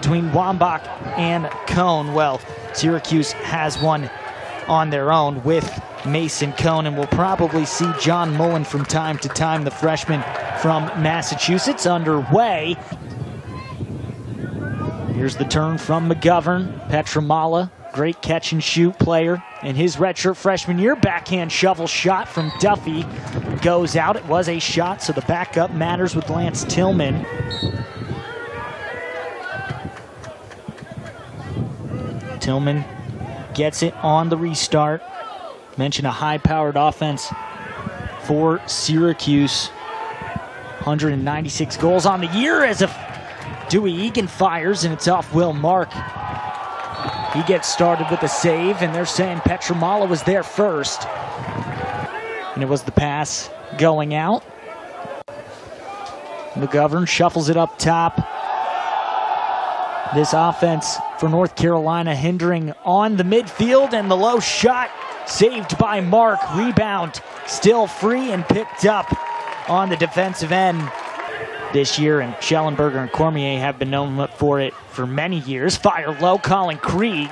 between Wambach and Cone. Well, Syracuse has one on their own with Mason Cone, and we'll probably see John Mullen from time to time, the freshman from Massachusetts, underway. Here's the turn from McGovern. Petramala, great catch and shoot player in his redshirt freshman year. Backhand shovel shot from Duffy goes out. It was a shot, so the backup matters with Lance Tillman. Tillman gets it on the restart. Mentioned a high-powered offense for Syracuse. 196 goals on the year as Dewey Egan fires, and it's off Will Mark. He gets started with a save, and they're saying Petramala was there first. And it was the pass going out. McGovern shuffles it up top. This offense for North Carolina hindering on the midfield, and the low shot saved by Mark. Rebound still free and picked up on the defensive end this year, and Schellenberger and Cormier have been known for it for many years. Fire low, Colin Krieg.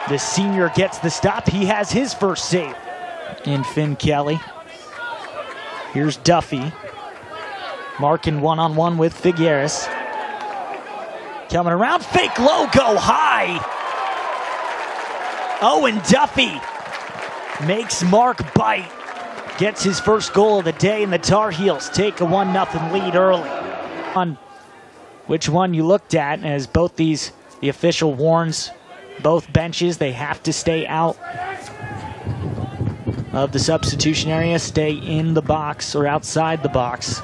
The senior gets the stop. He has his first save in Finn Kelly. Here's Duffy. Marking one-on-one with Figueres. Coming around, fake low, go high. Owen Duffy makes Mark bite. Gets his first goal of the day, and the Tar Heels take a 1-0 lead early. On which one you looked at, as both the official warns both benches they have to stay out of the substitution area, stay in the box or outside the box.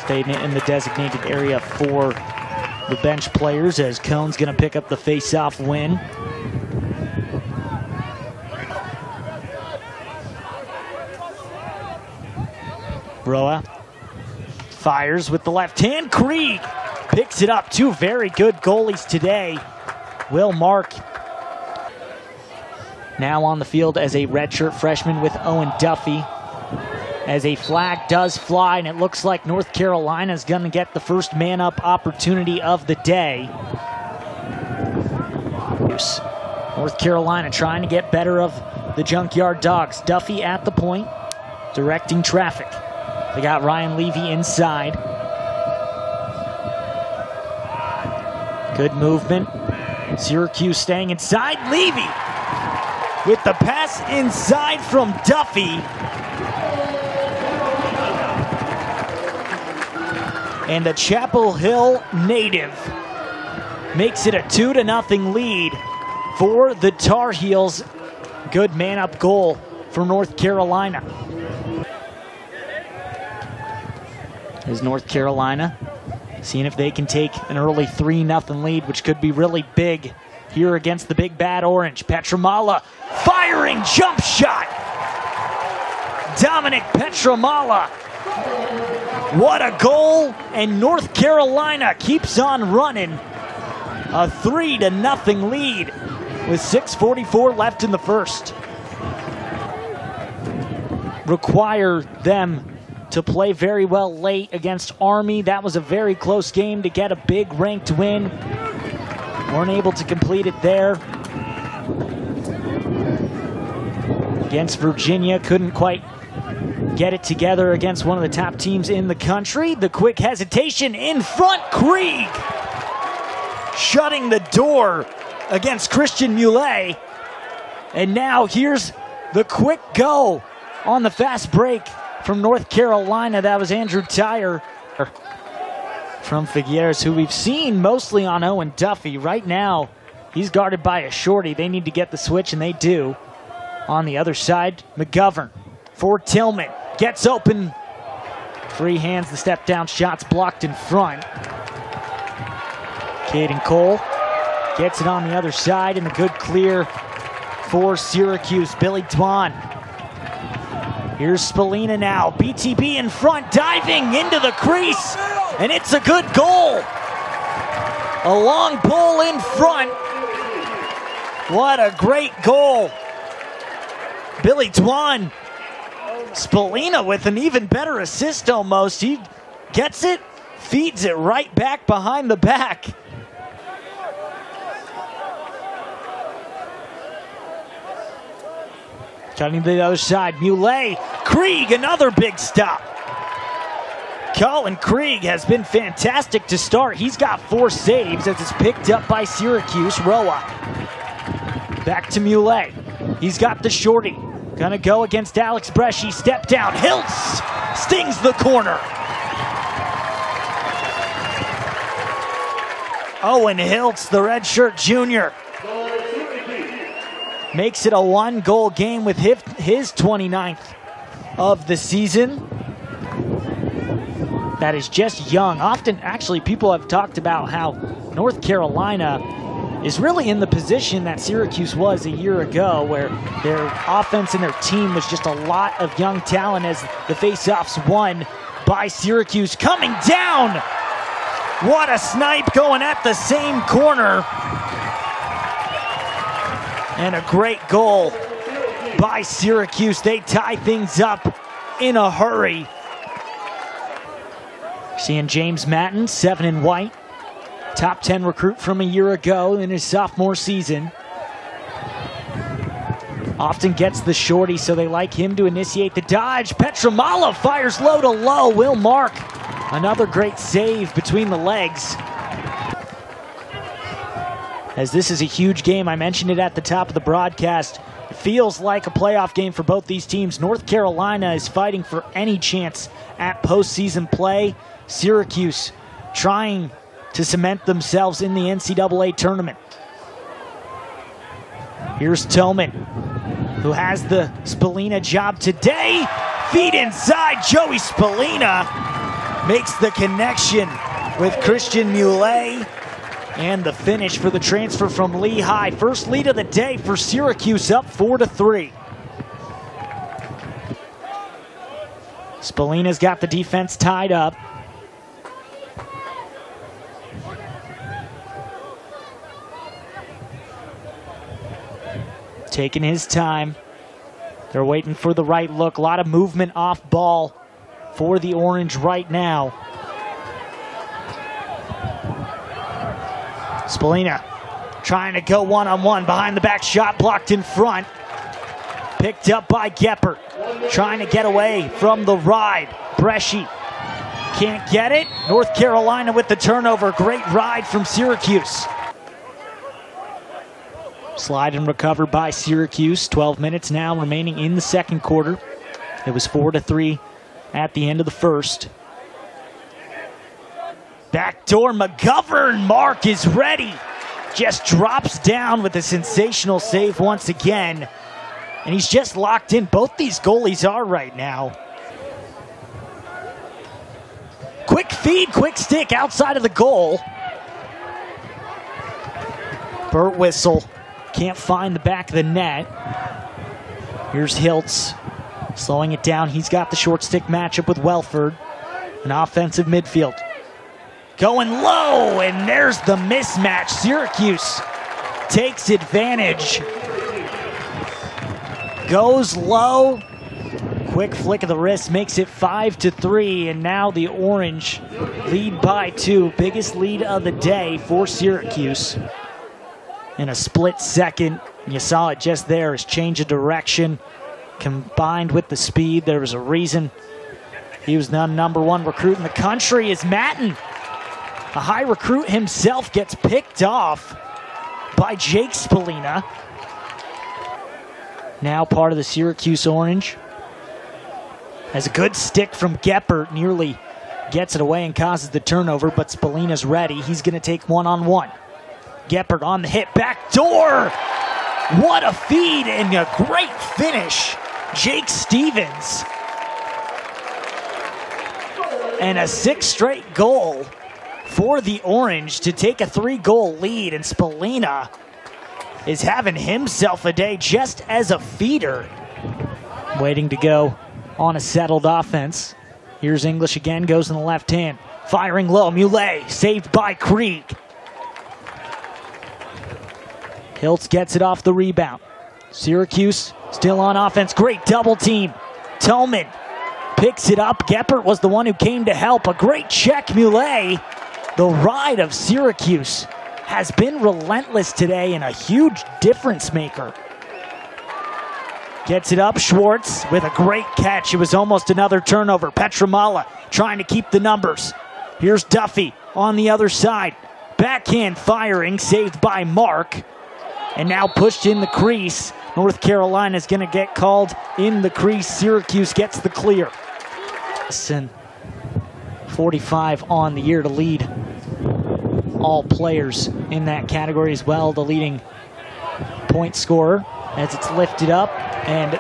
Stay in the designated area for the bench players, as Cone's going to pick up the face-off win. Roa fires with the left hand. Krieg picks it up. Two very good goalies today. Will Mark now on the field as a redshirt freshman with Owen Duffy. As a flag does fly, and it looks like North Carolina is going to get the first man-up opportunity of the day. North Carolina trying to get better of the Junkyard Dogs. Duffy at the point, directing traffic. They got Ryan Levy inside. Good movement. Syracuse staying inside. Levy with the pass inside from Duffy. And the Chapel Hill native makes it a 2-0 lead for the Tar Heels. Good man-up goal for North Carolina. Is North Carolina seeing if they can take an early 3-0 lead, which could be really big here against the Big Bad Orange. Petramala firing jump shot. Dominic Petramala. What a goal, and North Carolina keeps on running. A 3-0 lead with 6:44 left in the first. Require them to play very well late against Army. That was a very close game to get a big ranked win. Weren't able to complete it there. Against Virginia, couldn't quite get it together against one of the top teams in the country. The quick hesitation in front, Krieg shutting the door against Christian Muley. And now here's the quick go on the fast break from North Carolina. That was Andrew Tyre from Figueres, who we've seen mostly on Owen Duffy. Right now, he's guarded by a shorty. They need to get the switch, and they do. On the other side, McGovern for Tillman. Gets open. Free hands, the step down shot's blocked in front. Caden Cole gets it on the other side, and a good clear for Syracuse. Billy Dwan. Here's Spallina now. BTB in front, diving into the crease, and it's a good goal. A long pull in front. What a great goal. Billy Dwan. Spallina with an even better assist almost. He gets it, feeds it right back behind the back. Cutting to the other side, Muley. Krieg, another big stop. Colin Krieg has been fantastic to start. He's got 4 saves as it's picked up by Syracuse. Roa. Back to Muley. He's got the shorty. Gonna go against Alex Bresci. Step down. Hiltz stings the corner. Owen Hiltz, the redshirt junior, makes it a 1-goal game with his 29th of the season. That is just young. Often, actually, people have talked about how North Carolina is really in the position that Syracuse was a year ago, where their offense and their team was just a lot of young talent as the faceoffs won by Syracuse. Coming down! What a snipe going at the same corner. And a great goal by Syracuse. They tie things up in a hurry. Seeing James Matten, 7 in white. Top 10 recruit from a year ago in his sophomore season. Often gets the shorty, so they like him to initiate the dodge. Petramala fires low to low. Will Mark, another great save between the legs. As this is a huge game, I mentioned it at the top of the broadcast. It feels like a playoff game for both these teams. North Carolina is fighting for any chance at postseason play. Syracuse trying to cement themselves in the NCAA tournament. Here's Tillman, who has the Spallina job today. Feed inside, Joey Spallina makes the connection with Christian Muley. And the finish for the transfer from Lehigh. First lead of the day for Syracuse, up 4-3. Spallina's got the defense tied up. Taking his time. They're waiting for the right look. A lot of movement off ball for the Orange right now. Spallina trying to go one-on-one. Behind the back shot blocked in front. Picked up by Geppert. Trying to get away from the ride. Bresci can't get it. North Carolina with the turnover. Great ride from Syracuse. Slide and recover by Syracuse. 12 minutes now remaining in the second quarter. It was 4-3 at the end of the first. Backdoor McGovern. Mark is ready. Just drops down with a sensational save once again. And he's just locked in. Both these goalies are right now. Quick feed, quick stick outside of the goal. Burt Whistle can't find the back of the net. Here's Hiltz slowing it down. He's got the short stick matchup with Welford. An offensive midfield. Going low, and there's the mismatch. Syracuse takes advantage. Goes low. Quick flick of the wrist makes it 5-3, and now the Orange lead by 2. Biggest lead of the day for Syracuse. In a split second, you saw it just there, his change of direction combined with the speed. There was a reason he was the #1 recruit in the country. Is Matten, a high recruit himself, gets picked off by Jake Spallina. Now part of the Syracuse Orange. Has a good stick from Geppert, nearly gets it away and causes the turnover, but Spallina's ready. He's going to take one-on-one. Geppert on the hit, back door. What a feed and a great finish. Jake Stevens. And a 6th straight goal for the Orange to take a 3-goal lead, and Spallina is having himself a day just as a feeder. Waiting to go on a settled offense. Here's English again, goes in the left hand. Firing low, Muley, saved by Krieg. Hiltz gets it off the rebound. Syracuse still on offense, great double team. Tillman picks it up. Geppert was the one who came to help. A great check, Muley. The ride of Syracuse has been relentless today and a huge difference maker. Gets it up, Schwartz with a great catch. It was almost another turnover. Petramala trying to keep the numbers. Here's Duffy on the other side. Backhand firing, saved by Mark. And now pushed in the crease. North Carolina is going to get called in the crease. Syracuse gets the clear. 45 on the year to lead all players in that category as well. The leading point scorer as it's lifted up. And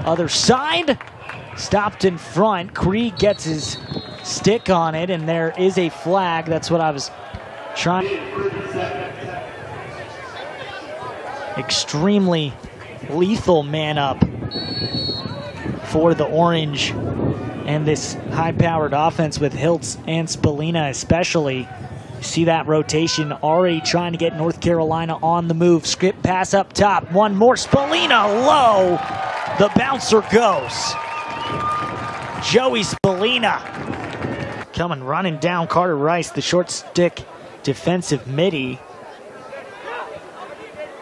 other side, stopped in front. Krieg gets his stick on it, and there is a flag. That's what I was trying. Extremely lethal man up for the Orange and this high-powered offense with Hiltz and Spallina especially. You see that rotation already trying to get North Carolina on the move. Script pass up top. One more. Spallina low. The bouncer goes. Joey Spallina coming running down Carter Rice, the short stick defensive midi.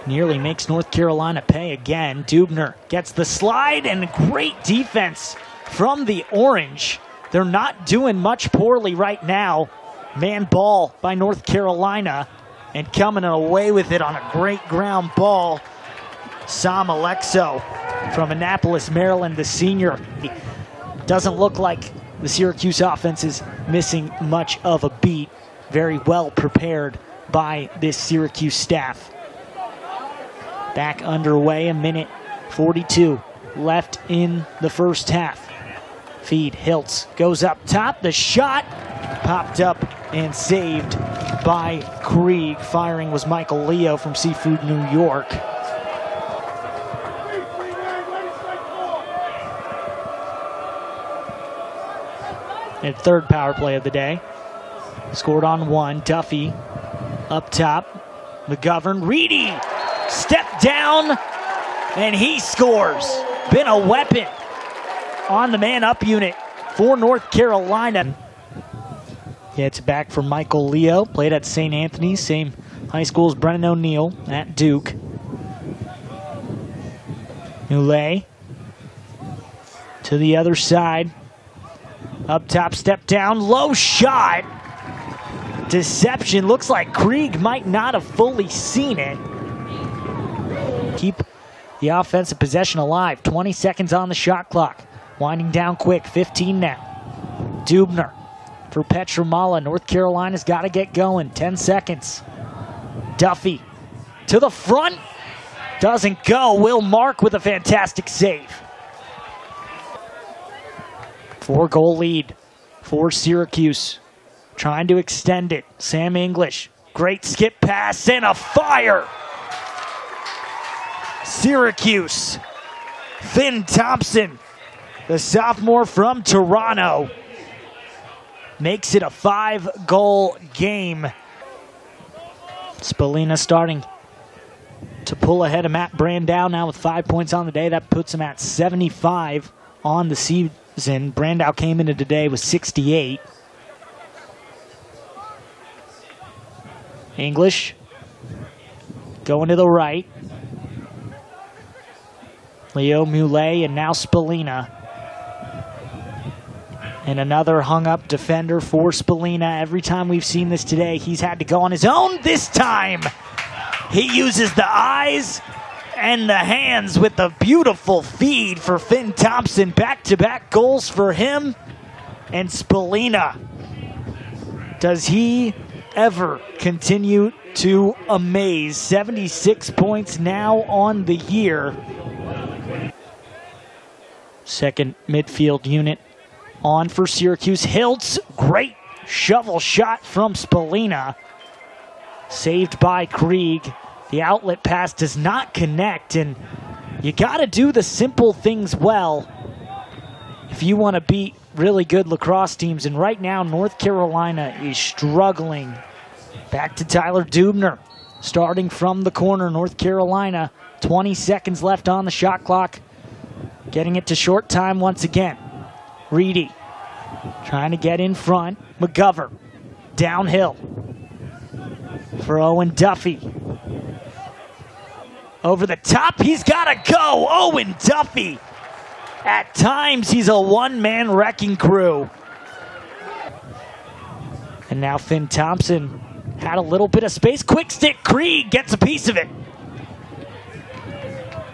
Nearly makes North Carolina pay again. Dubner gets the slide, and great defense from the Orange. They're not doing much poorly right now. Man ball by North Carolina, and coming away with it on a great ground ball. Sam Alexo from Annapolis, Maryland, the senior. Doesn't look like the Syracuse offense is missing much of a beat. Very well prepared by this Syracuse staff. Back underway, 1:42 left in the first half. Feed, Hiltz goes up top. The shot popped up and saved by Krieg. Firing was Michael Leo from Seafood, New York. And third power play of the day. Scored on one. Duffy up top. McGovern. Reedy step down, and he scores. Been a weapon on the man-up unit for North Carolina. Gets back for Michael Leo. Played at St. Anthony's, same high school as Brennan O'Neill at Duke. Newlay to the other side. Up top, step down, low shot. Deception. Looks like Krieg might not have fully seen it. Keep the offensive possession alive. 20 seconds on the shot clock. Winding down quick, 15 now. Dubner for Petramala. North Carolina's got to get going. 10 seconds. Duffy to the front. Doesn't go. Will Mark with a fantastic save. 4-goal lead for Syracuse. Trying to extend it. Sam English. Great skip pass and a fire. Syracuse. Finn Thompson, the sophomore from Toronto, makes it a 5-goal game. Spallina starting to pull ahead of Matt Brandow now with 5 points on the day. That puts him at 75 on the season. Brandow came into today with 68. English going to the right. Leo Muley and now Spallina. And another hung-up defender for Spallina. Every time we've seen this today, he's had to go on his own. This time, he uses the eyes and the hands with the beautiful feed for Finn Thompson. Back-to-back goals for him and Spallina. Does he ever continue to amaze? 76 points now on the year. Second midfield unit on for Syracuse. Hiltz, great shovel shot from Spallina. Saved by Krieg. The outlet pass does not connect, and you got to do the simple things well if you want to beat really good lacrosse teams. And right now, North Carolina is struggling. Back to Tyler Dubner, starting from the corner. North Carolina, 20 seconds left on the shot clock. Getting it to short time once again. Reedy trying to get in front. McGovern downhill for Owen Duffy. Over the top, he's got to go. Owen Duffy. At times, he's a one-man wrecking crew. And now Finn Thompson had a little bit of space. Quick stick, Krieg gets a piece of it.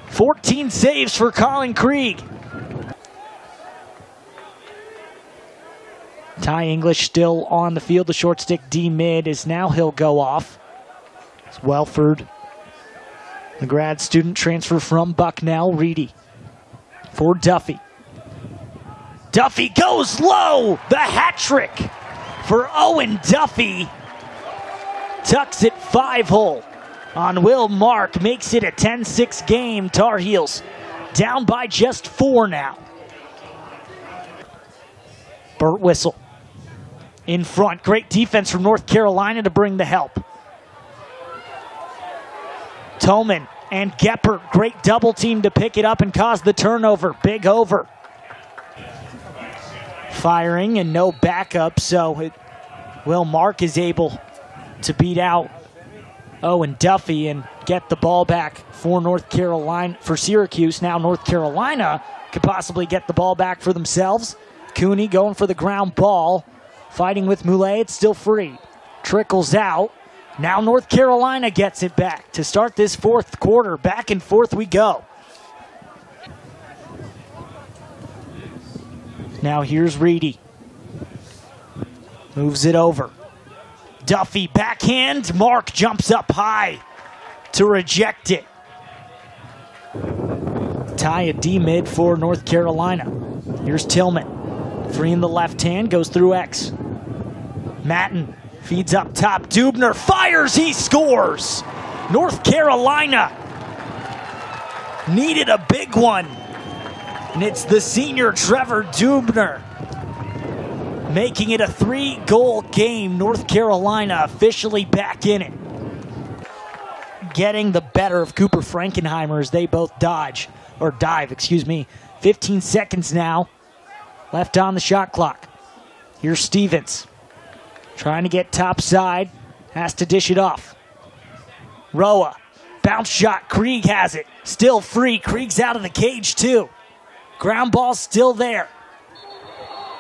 14 saves for Colin Krieg. Ty English still on the field. The short stick D-mid is now he'll go off. It's Welford, the grad student transfer from Bucknell. Reedy for Duffy. Duffy goes low. The hat trick for Owen Duffy. Tucks it 5-hole on Will Mark. Makes it a 10-6 game. Tar Heels down by just 4 now. Burt Whistle in front. Great defense from North Carolina to bring the help. Tolman and Geppert, great double team to pick it up and cause the turnover. Big over. Firing and no backup, so Will Mark is able to beat out Owen Duffy and get the ball back for North Carolina, for Syracuse. Now North Carolina could possibly get the ball back for themselves. Cooney going for the ground ball. Fighting with Moulet, it's still free. Trickles out. Now North Carolina gets it back to start this fourth quarter. Back and forth we go. Now here's Reedy. Moves it over. Duffy backhand. Mark jumps up high to reject it. Tie a D-mid for North Carolina. Here's Tillman. Free in the left hand, goes through X. Matten feeds up top. Dubner fires, he scores! North Carolina needed a big one. And it's the senior Trevor Dubner making it a 3-goal game. North Carolina officially back in it. Getting the better of Cooper Frankenheimer as they both dive, 15 seconds now left on the shot clock. Here's Stevens. Trying to get top side. Has to dish it off. Roa. Bounce shot. Krieg has it. Still free. Krieg's out of the cage too. Ground ball still there.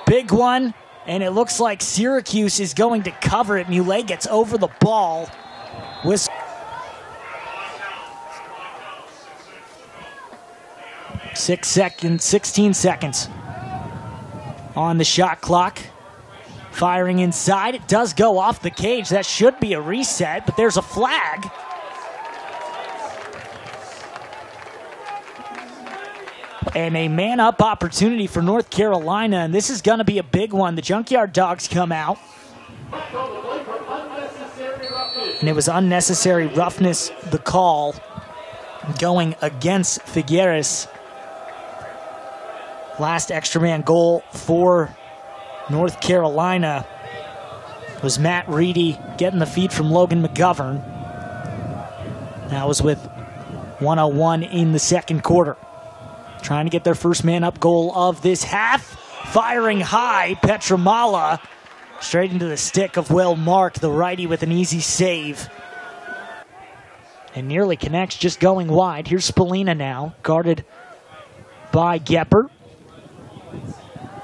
Big one. And it looks like Syracuse is going to cover it. Moulet gets over the ball. Whistle. 16 seconds on the shot clock. Firing inside. It does go off the cage. That should be a reset, but there's a flag. And a man-up opportunity for North Carolina, and this is going to be a big one. The Junkyard Dogs come out. And it was unnecessary roughness, the call, going against Figueres. Last extra man goal for North Carolina was Matt Reedy getting the feed from Logan McGovern. That was with 1:01 in the second quarter. Trying to get their first man-up goal of this half. Firing high, Petramala straight into the stick of Will Mark, the righty with an easy save. And nearly connects, just going wide. Here's Spallina now, guarded by Geppert.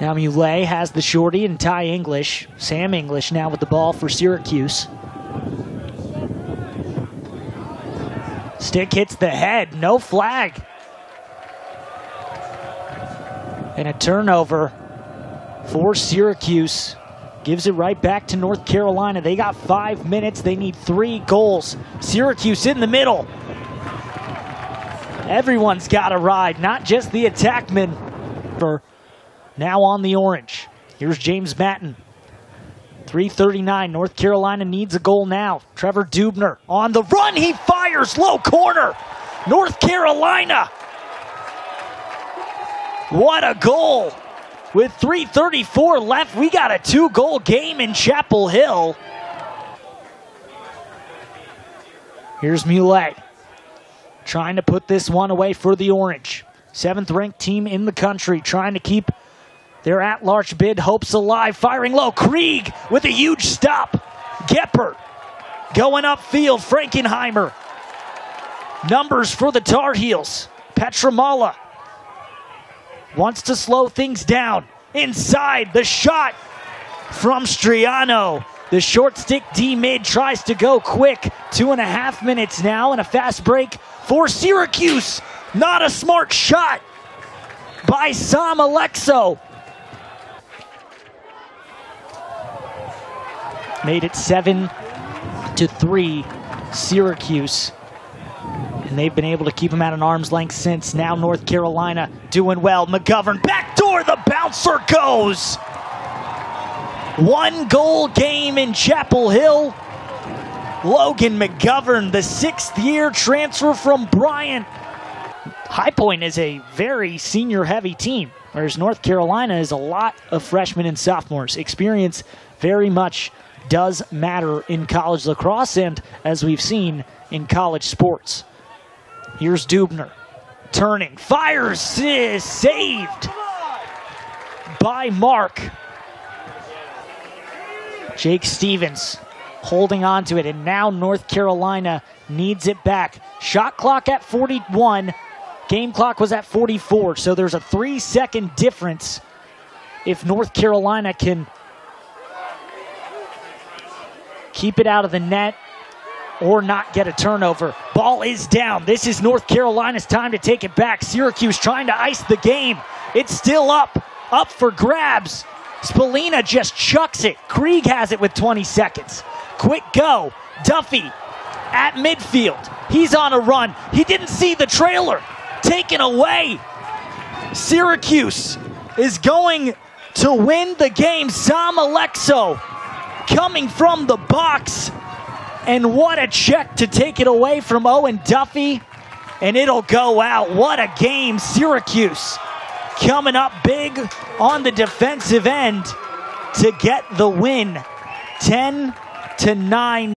Now Moulet has the shorty and Ty English. Sam English now with the ball for Syracuse. Stick hits the head, no flag. And a turnover for Syracuse. Gives it right back to North Carolina. They got 5 minutes. They need 3 goals. Syracuse in the middle. Everyone's got a ride, not just the attackmen. Now on the orange. Here's James Matten. 3:39. North Carolina needs a goal now. Trevor Dubner on the run. He fires low corner. North Carolina. What a goal. With 3:34 left, we got a 2-goal game in Chapel Hill. Here's Moulet. Trying to put this one away for the Orange. 7th-ranked team in the country, trying to keep their at-large bid hopes alive. Firing low, Krieg with a huge stop. Geppert going upfield, Frankenheimer numbers for the Tar Heels. Petramala wants to slow things down. Inside, the shot from Striano. The short stick D-mid tries to go quick. 2.5 minutes now and a fast break for Syracuse. Not a smart shot by Sam Alexo. Made it 7-3 Syracuse. And they've been able to keep him at an arm's length since. Now North Carolina doing well. McGovern, backdoor, the bouncer goes. 1-goal game in Chapel Hill. Logan McGovern, the 6th-year transfer from Bryant. High Point is a very senior-heavy team, whereas North Carolina is a lot of freshmen and sophomores. Experience very much does matter in college lacrosse and, as we've seen, in college sports. Here's Dubner, turning, fires, saved by Mark. Jake Stevens holding on to it, and now North Carolina needs it back. Shot clock at 41, game clock was at 44, so there's a 3-second difference if North Carolina can keep it out of the net or not get a turnover. Ball is down. This is North Carolina's time to take it back. Syracuse trying to ice the game. It's still up for grabs. Spallina just chucks it. Krieg has it with 20 seconds. Quick go. Duffy at midfield. He's on a run. He didn't see the trailer. Taken away. Syracuse is going to win the game. Sam Alexo coming from the box. And what a check to take it away from Owen Duffy. And it'll go out. What a game. Syracuse coming up big on the defensive end to get the win. 10-9.